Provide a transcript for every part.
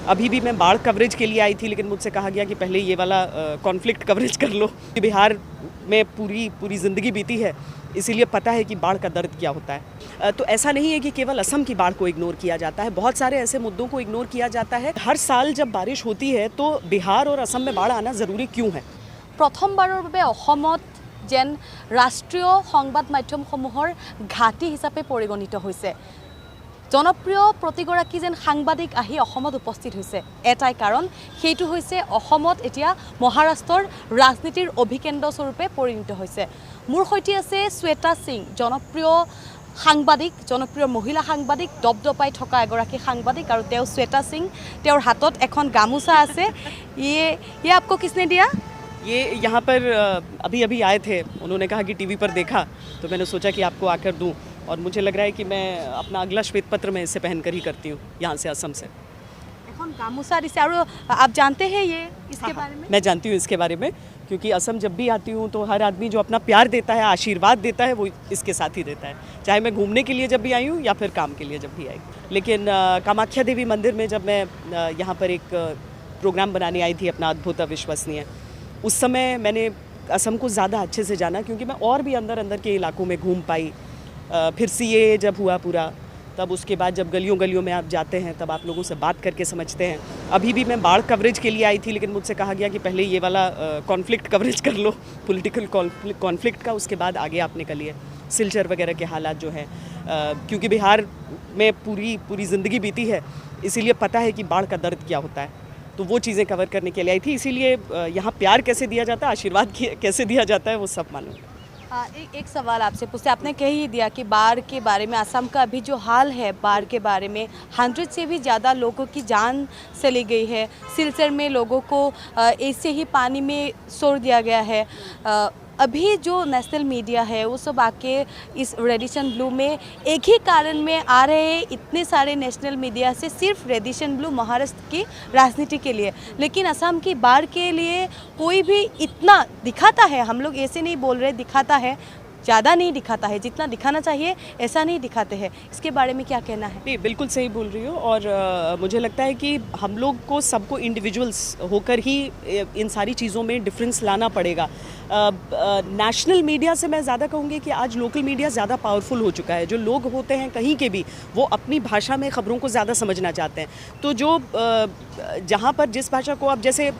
अभी भी मैं बाढ़ कवरेज के लिए आई थी, लेकिन मुझसे कहा गया कि पहले ये वाला कॉन्फ्लिक्ट कवरेज कर लो। बिहार में पूरी ज़िंदगी बीती है, इसीलिए पता है कि बाढ़ का दर्द क्या होता है। तो ऐसा नहीं है कि केवल असम की बाढ़ को इग्नोर किया जाता है, बहुत सारे ऐसे मुद्दों को इग्नोर किया जाता है। हर साल जब बारिश होती है तो बिहार और असम में बाढ़ आना ज़रूरी क्यों है? प्रथमबाৰৰ বাবে অসমত যেন ৰাষ্ট্ৰীয় সংবাদ মাধ্যমসমূহৰ ঘাটি হিচাপে পৰিগণিত হৈছে। জনপ্ৰিয় প্ৰতিগৰাকী যেন সাংবাদিক আহি অসমত উপস্থিত হৈছে, এটাই কাৰণ সেইটো হৈছে অসমত এতিয়া মহাৰাষ্ট্ৰৰ ৰাজনীতিৰ অভিকেন্দ্ৰ স্বৰূপে পৰিণত হৈছে। মোৰ সৈতে আছে শ্বেতা সিং, জনপ্ৰিয় সাংবাদিক, জনপ্ৰিয় মহিলা সাংবাদিক, দপদপাই থকা এগৰাকী সাংবাদিক, আৰু তেওঁ শ্বেতা সিং। তেওঁৰ হাতত এখন গামোচা আছে। ये आपको किसने दिया? ये यहाँ पर अभी आए थे, उन्होंने कहा कि टीवी पर देखा तो मैंने सोचा कि आपको आकर दूं, और मुझे लग रहा है कि मैं अपना अगला श्वेत पत्र में इससे पहन कर ही करती हूँ यहाँ से, असम से। गामूसा दिसे, और आप जानते हैं ये इसके बारे में? मैं जानती हूँ इसके बारे में, क्योंकि असम जब भी आती हूँ तो हर आदमी जो अपना प्यार देता है, आशीर्वाद देता है, वो इसके साथ ही देता है। चाहे मैं घूमने के लिए जब भी आई हूँ या फिर काम के लिए जब भी आई। लेकिन कामाख्या देवी मंदिर में जब मैं यहाँ पर एक प्रोग्राम बनाने आई थी अपना अद्भुत अविश्वसनीय, उस समय मैंने असम को ज़्यादा अच्छे से जाना, क्योंकि मैं और भी अंदर के इलाकों में घूम पाई। फिर सीए जब हुआ पूरा, तब उसके बाद जब गलियों में आप जाते हैं तब आप लोगों से बात करके समझते हैं। अभी भी मैं बाढ़ कवरेज के लिए आई थी, लेकिन मुझसे कहा गया कि पहले ये वाला कॉन्फ्लिक्ट कवरेज कर लो, पॉलिटिकल कॉन्फ्लिक्ट का, उसके बाद आगे आप निकलिए। सिलचर वगैरह के हालात जो हैं, क्योंकि बिहार में पूरी ज़िंदगी बीती है, इसीलिए पता है कि बाढ़ का दर्द क्या होता है। तो वो चीज़ें कवर करने के लिए आई थी। इसीलिए यहाँ प्यार कैसे दिया जाता है, आशीर्वाद कैसे दिया जाता है, वो सब मालूम है। एक सवाल आपसे पूछते, आपने कह ही दिया कि बाढ़ के बारे में, असम का अभी जो हाल है बाढ़ के बारे में, 100 से भी ज़्यादा लोगों की जान चली गई है। सिलचर में लोगों को ऐसे ही पानी में छोड़ दिया गया है। अभी जो नेशनल मीडिया है वो सब आके इस रेडिशन ब्लू में एक ही कारण में आ रहे हैं, इतने सारे नेशनल मीडिया से सिर्फ रेडिशन ब्लू महाराष्ट्र की राजनीति के लिए, लेकिन असम की बाढ़ के लिए कोई भी इतना दिखाता है, हम लोग ऐसे नहीं बोल रहे, दिखाता है, ज़्यादा नहीं दिखाता है, जितना दिखाना चाहिए ऐसा नहीं दिखाते हैं। इसके बारे में क्या कहना है? नहीं, बिल्कुल सही बोल रही हो, और मुझे लगता है कि हम लोग को सबको इंडिविजुअल्स होकर ही इन सारी चीज़ों में डिफरेंस लाना पड़ेगा। नेशनल मीडिया से मैं ज़्यादा कहूँगी कि आज लोकल मीडिया ज़्यादा पावरफुल हो चुका है। जो लोग होते हैं कहीं के भी, वो अपनी भाषा में ख़बरों को ज़्यादा समझना चाहते हैं। तो जो जहाँ पर जिस भाषा को आप, जैसे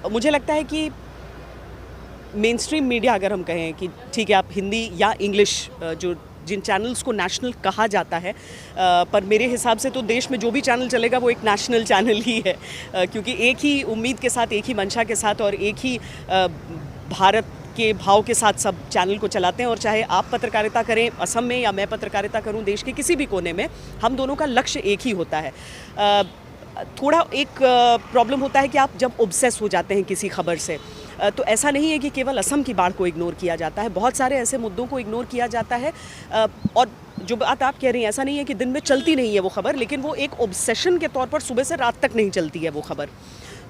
मुझे लगता है कि मेन स्ट्रीम मीडिया, अगर हम कहें कि ठीक है आप हिंदी या इंग्लिश, जो जिन चैनल्स को नेशनल कहा जाता है, पर मेरे हिसाब से तो देश में जो भी चैनल चलेगा वो एक नेशनल चैनल ही है, क्योंकि एक ही उम्मीद के साथ, एक ही मंशा के साथ और एक ही भारत के भाव के साथ सब चैनल को चलाते हैं। और चाहे आप पत्रकारिता करें असम में या मैं पत्रकारिता करूं देश के किसी भी कोने में, हम दोनों का लक्ष्य एक ही होता है। थोड़ा एक प्रॉब्लम होता है कि आप जब ऑब्सेस हो जाते हैं किसी खबर से, तो ऐसा नहीं है कि केवल असम की बाढ़ को इग्नोर किया जाता है, बहुत सारे ऐसे मुद्दों को इग्नोर किया जाता है। और जो बात आप कह रही हैं, ऐसा नहीं है कि दिन में चलती नहीं है वो खबर, लेकिन वो एक ऑब्सेशन के तौर पर सुबह से रात तक नहीं चलती है वो खबर।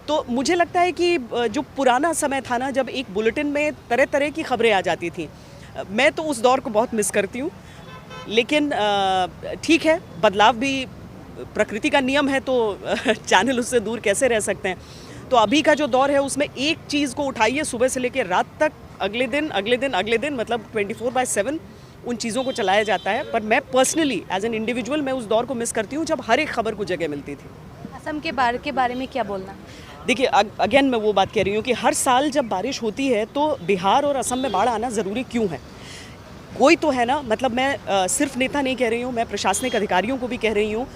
तो मुझे लगता है कि जो पुराना समय था ना, जब एक बुलेटिन में तरह तरह की खबरें आ जाती थी, मैं तो उस दौर को बहुत मिस करती हूँ। लेकिन ठीक है, बदलाव भी प्रकृति का नियम है, तो चैनल उससे दूर कैसे रह सकते हैं। तो अभी का जो दौर है उसमें एक चीज़ को उठाइए सुबह से लेकर रात तक, अगले दिन, मतलब 24/7 उन चीज़ों को चलाया जाता है। पर मैं पर्सनली एज एन इंडिविजुअल मैं उस दौर को मिस करती हूँ जब हर एक खबर को जगह मिलती थी। असम के बाढ़ के बारे में क्या बोलना? देखिए, अगेन मैं वो बात कह रही हूँ कि हर साल जब बारिश होती है तो बिहार और असम में बाढ़ आना ज़रूरी क्यों है? कोई तो है ना, मतलब मैं सिर्फ नेता नहीं कह रही हूँ, मैं प्रशासनिक अधिकारियों को भी कह रही हूँ,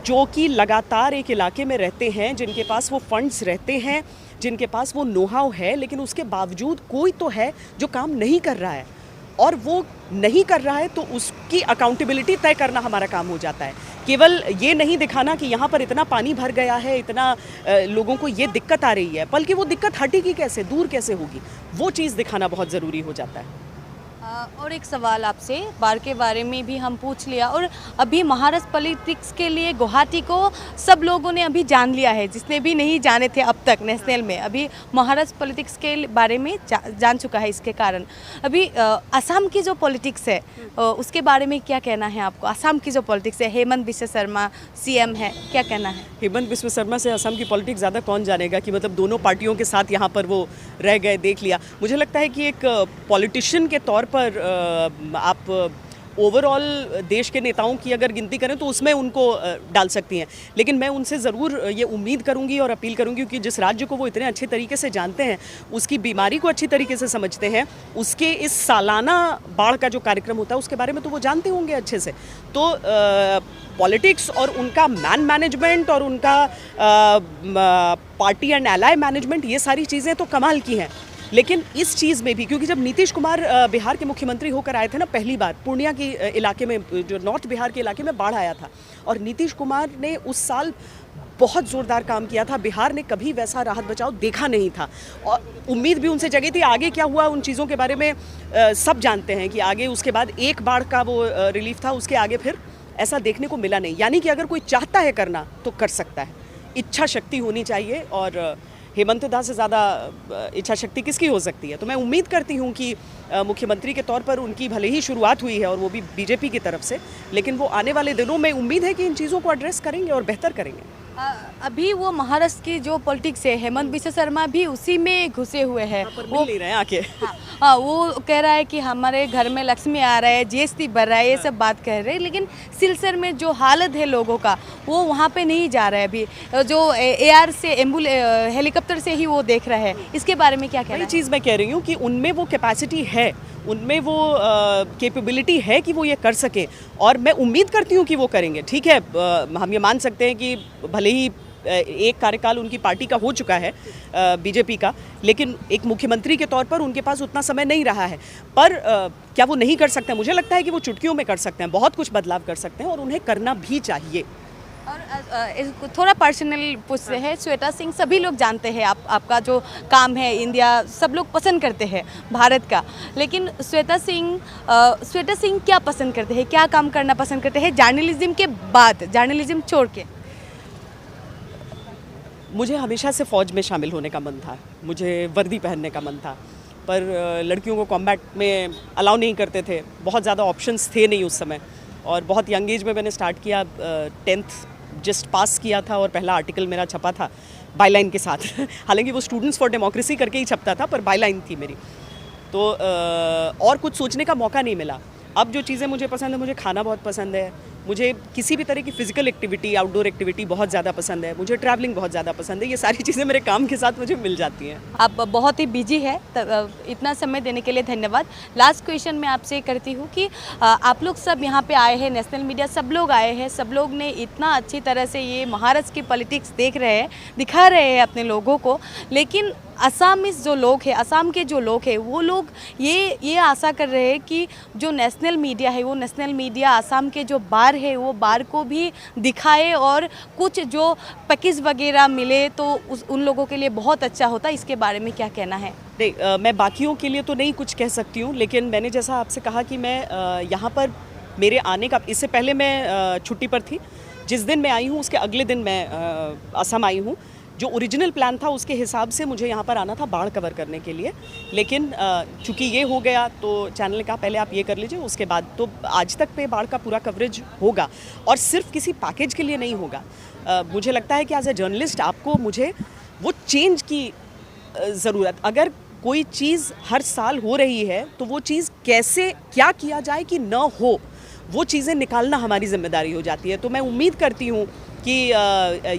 जो कि लगातार एक इलाके में रहते हैं, जिनके पास वो फंड्स रहते हैं, जिनके पास वो नो हाउ है, लेकिन उसके बावजूद कोई तो है जो काम नहीं कर रहा है, और वो नहीं कर रहा है तो उसकी अकाउंटेबिलिटी तय करना हमारा काम हो जाता है। केवल ये नहीं दिखाना कि यहाँ पर इतना पानी भर गया है, इतना लोगों को ये दिक्कत आ रही है, बल्कि वो दिक्कत हटेगी कैसे, दूर कैसे होगी, वो चीज़ दिखाना बहुत ज़रूरी हो जाता है। और एक सवाल आपसे, बाढ़ के बारे में भी हम पूछ लिया, और अभी महाराष्ट्र पॉलिटिक्स के लिए गुवाहाटी को सब लोगों ने अभी जान लिया है, जिसने भी नहीं जाने थे अब तक नेशनल में, अभी महाराष्ट्र पॉलिटिक्स के बारे में जान चुका है। इसके कारण अभी असम की जो पॉलिटिक्स है उसके बारे में क्या कहना है आपको? असम की जो पॉलिटिक्स है, हेमंत बिस्वा शर्मा सीएम है, क्या कहना है? हेमंत बिस्वा शर्मा से असम की पॉलिटिक्स ज़्यादा कौन जानेगा कि मतलब दोनों पार्टियों के साथ यहाँ पर वो रह गए, देख लिया। मुझे लगता है कि एक पॉलिटिशियन के तौर पर आप ओवरऑल देश के नेताओं की अगर गिनती करें तो उसमें उनको डाल सकती हैं, लेकिन मैं उनसे ज़रूर ये उम्मीद करूंगी और अपील करूंगी कि जिस राज्य को वो इतने अच्छे तरीके से जानते हैं, उसकी बीमारी को अच्छी तरीके से समझते हैं, उसके इस सालाना बाढ़ का जो कार्यक्रम होता है उसके बारे में तो वो जानते होंगे अच्छे से। तो पॉलिटिक्स और उनका मैनेजमेंट और उनका पार्टी एंड एलाई मैनेजमेंट, ये सारी चीज़ें तो कमाल की हैं। लेकिन इस चीज़ में भी, क्योंकि जब नीतीश कुमार बिहार के मुख्यमंत्री होकर आए थे ना पहली बार, पूर्णिया के इलाके में, जो नॉर्थ बिहार के इलाके में बाढ़ आया था, और नीतीश कुमार ने उस साल बहुत ज़ोरदार काम किया था। बिहार ने कभी वैसा राहत बचाव देखा नहीं था और उम्मीद भी उनसे जगी थी। आगे क्या हुआ उन चीज़ों के बारे में सब जानते हैं कि आगे उसके बाद एक बाढ़ का वो रिलीफ था, उसके आगे फिर ऐसा देखने को मिला नहीं। यानी कि अगर कोई चाहता है करना तो कर सकता है, इच्छा शक्ति होनी चाहिए, और हेमंत दा से ज़्यादा इच्छा शक्ति किसकी हो सकती है। तो मैं उम्मीद करती हूँ कि मुख्यमंत्री के तौर पर उनकी भले ही शुरुआत हुई है और वो भी बीजेपी की तरफ से, लेकिन वो आने वाले दिनों में उम्मीद है कि इन चीज़ों को एड्रेस करेंगे और बेहतर करेंगे। अभी वो महाराष्ट्र की जो पॉलिटिक्स है, हेमंत बिस्वा शर्मा भी उसी में घुसे हुए हैं। वो ले रहे हैं आके। हाँ, वो कह रहा है कि हमारे घर में लक्ष्मी आ रहा है, जीएसटी बढ़ रहा है, ये सब बात कह रहे हैं, लेकिन सिलचर में जो हालत है लोगों का, वो वहाँ पे नहीं जा रहा है। अभी जो एआर से हेलीकॉप्टर से ही वो देख रहा है, इसके बारे में क्या कहना है? चीज़ मैं कह रही हूँ कि उनमें वो कैपेसिटी है, उनमें वो कैपेबिलिटी है कि वो ये कर सके, और मैं उम्मीद करती हूँ कि वो करेंगे। ठीक है, हम ये मान सकते हैं कि भले ही एक कार्यकाल उनकी पार्टी का हो चुका है बीजेपी का, लेकिन एक मुख्यमंत्री के तौर पर उनके पास उतना समय नहीं रहा है। पर क्या वो नहीं कर सकते हैं? मुझे लगता है कि वो चुटकियों में कर सकते हैं, बहुत कुछ बदलाव कर सकते हैं, और उन्हें करना भी चाहिए। और थोड़ा पर्सनल पूछते हैं, श्वेता सिंह सभी लोग जानते हैं, आपका जो काम है इंडिया, सब लोग पसंद करते हैं भारत का, लेकिन श्वेता सिंह क्या पसंद करते हैं, क्या काम करना पसंद करते हैं जर्नलिज्म के बाद, जर्नलिज्म छोड़ के? मुझे हमेशा से फ़ौज में शामिल होने का मन था, मुझे वर्दी पहनने का मन था, पर लड़कियों को कॉम्बैट में अलाउ नहीं करते थे, बहुत ज़्यादा ऑप्शंस थे नहीं उस समय, और बहुत यंग एज में मैंने स्टार्ट किया। 10th जस्ट पास किया था और पहला आर्टिकल मेरा छपा था बायलाइन के साथ। हालांकि वो स्टूडेंट्स फॉर डेमोक्रेसी करके ही छपता था, पर बायलाइन थी मेरी। तो और कुछ सोचने का मौका नहीं मिला। अब जो चीज़ें मुझे पसंद है, मुझे खाना बहुत पसंद है, मुझे किसी भी तरह की फ़िज़िकल एक्टिविटी, आउटडोर एक्टिविटी बहुत ज़्यादा पसंद है, मुझे ट्रैवलिंग बहुत ज़्यादा पसंद है। ये सारी चीज़ें मेरे काम के साथ मुझे मिल जाती हैं। आप बहुत ही बिजी है, इतना समय देने के लिए धन्यवाद। लास्ट क्वेश्चन मैं आपसे करती हूँ कि आप लोग सब यहाँ पे आए हैं, नेशनल मीडिया सब लोग आए हैं, सब लोग ने इतना अच्छी तरह से ये महाराष्ट्र की पॉलिटिक्स देख रहे हैं, दिखा रहे हैं अपने लोगों को, लेकिन असमीज जो लोग हैं, असम के जो लोग हैं, वो लोग ये आशा कर रहे हैं कि जो नेशनल मीडिया है, वो नेशनल मीडिया असम के जो बार है, वो बार को भी दिखाए और कुछ जो पैकेज वगैरह मिले तो उन लोगों के लिए बहुत अच्छा होता। इसके बारे में क्या कहना है? नहीं, मैं बाकियों के लिए तो नहीं कुछ कह सकती हूँ, लेकिन मैंने जैसा आपसे कहा कि मैं यहाँ पर मेरे आने का, इससे पहले मैं छुट्टी पर थी, जिस दिन मैं आई हूँ उसके अगले दिन मैं असम आई हूँ। जो ओरिजिनल प्लान था उसके हिसाब से मुझे यहाँ पर आना था बाढ़ कवर करने के लिए, लेकिन चूँकि ये हो गया तो चैनल ने कहा पहले आप ये कर लीजिए, उसके बाद तो आज तक पे बाढ़ का पूरा कवरेज होगा, और सिर्फ किसी पैकेज के लिए नहीं होगा। मुझे लगता है कि एज ए जर्नलिस्ट आपको, मुझे वो चेंज की ज़रूरत, अगर कोई चीज़ हर साल हो रही है तो वो चीज़ कैसे क्या किया जाए कि न हो, वो चीज़ें निकालना हमारी जिम्मेदारी हो जाती है। तो मैं उम्मीद करती हूँ कि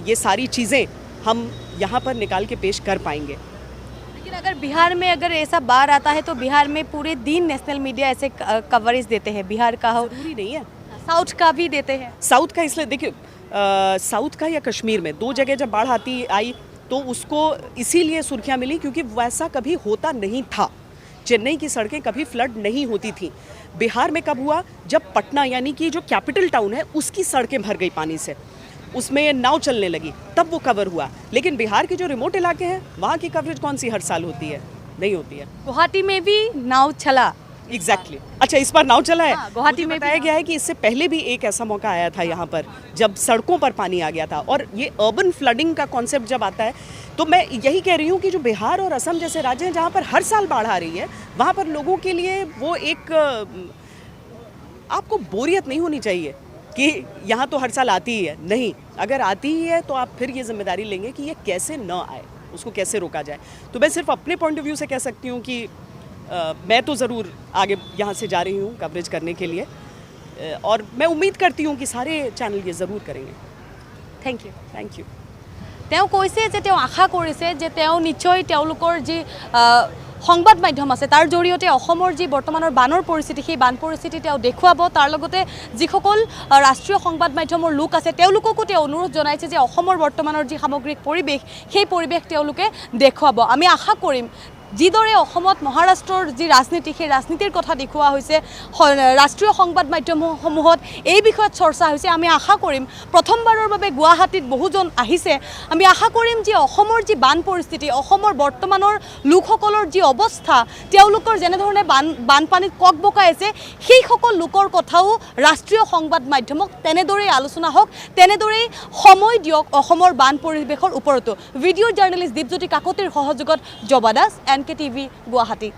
ये सारी चीज़ें हम यहाँ पर निकाल के पेश कर पाएंगे। लेकिन अगर बिहार में अगर ऐसा बाढ़ आता है तो बिहार में पूरे दिन नेशनल मीडिया ऐसे कवरेज देते हैं, बिहार का हो, जरूरी नहीं है, साउथ का भी देते हैं। साउथ का इसलिए देखिए, साउथ का या कश्मीर में 2 जगह जब बाढ़ आई तो उसको इसीलिए सुर्खियाँ मिली क्योंकि वैसा कभी होता नहीं था। चेन्नई की सड़कें कभी फ्लड नहीं होती थी। बिहार में कब हुआ? जब पटना यानी कि जो कैपिटल टाउन है उसकी सड़कें भर गई पानी से, उसमें नाव चलने लगी, तब वो कवर हुआ। लेकिन बिहार के जो रिमोट इलाके हैं वहाँ की कवरेज कौन सी हर साल होती है? नहीं होती है। गुवाहाटी में भी नाव चला, एग्जैक्टली अच्छा इस बार नाव चला है हाँ, गुवाहाटी मुझे में भी बताया गया है कि इससे पहले भी एक ऐसा मौका आया था यहाँ पर जब सड़कों पर पानी आ गया था और ये अर्बन फ्लडिंग का कॉन्सेप्ट जब आता है तो मैं यही कह रही हूँ कि जो बिहार और असम जैसे राज्य हैं जहाँ पर हर साल बाढ़ आ रही है वहाँ पर लोगों के लिए वो एक आपको बोरियत नहीं होनी चाहिए कि यहाँ तो हर साल आती ही है नहीं अगर आती ही है तो आप फिर ये जिम्मेदारी लेंगे कि ये कैसे न आए उसको कैसे रोका जाए तो मैं सिर्फ अपने पॉइंट ऑफ व्यू से कह सकती हूँ कि मैं तो ज़रूर आगे यहाँ से जा रही हूँ कवरेज करने के लिए और मैं उम्मीद करती हूँ कि सारे चैनल ये ज़रूर करेंगे थैंक यू यू তেওঁ কৈছে যে তেওঁ আশা কৰিছে যে তেওঁ নিশ্চয় তেওঁলোকৰ যি সংবাদ মাধ্যম আছে তাৰ জৰিয়তে অসমৰ যি বৰ্তমানৰ বানৰ পৰিস্থিতি সেই বান পৰিস্থিতি তেওঁ দেখুৱাব তাৰ লগতে যিসকল ৰাষ্ট্ৰীয় সংবাদ মাধ্যমৰ লোক আছে তেওঁলোককো তেওঁ অনুৰোধ জনাইছে যে অসমৰ বৰ্তমানৰ যি সামগ্ৰিক পৰিৱেশ সেই পৰিৱেশ তেওঁলোকে দেখুৱাব আমি আশা কৰিম যিদৰে অসমত মহাৰাষ্ট্ৰৰ যি ৰাজনীতি সেই ৰাজনীতিৰ কথা দেখুওৱা হৈছে ৰাষ্ট্ৰীয় সংবাদ মাধ্যমসমূহত এই বিষয়ত চৰ্চা হৈছে আমি আশা কৰিম প্ৰথমবাৰৰ বাবে গুৱাহাটীত বহুজন আহিছে আমি আশা কৰিম যে অসমৰ যি বান পৰিস্থিতি অসমৰ বৰ্তমানৰ লোকসকলৰ যি অৱস্থা তেওঁলোকৰ যেনেধৰণে বানপানীত ককবকাই আছে সেই সকল লোকৰ কথাও ৰাষ্ট্ৰীয় সংবাদ মাধ্যমক তেনেদৰেই আলোচনা হওক তেনেদৰেই সময় দিয়ক অসমৰ বান পৰিৱেশৰ ওপৰতো ভিডিঅ' জাৰ্নেলিষ্ট দীপজ্যোতি কাকতিৰ সহযোগত জবা দাস NKTV গুৱাহাটী।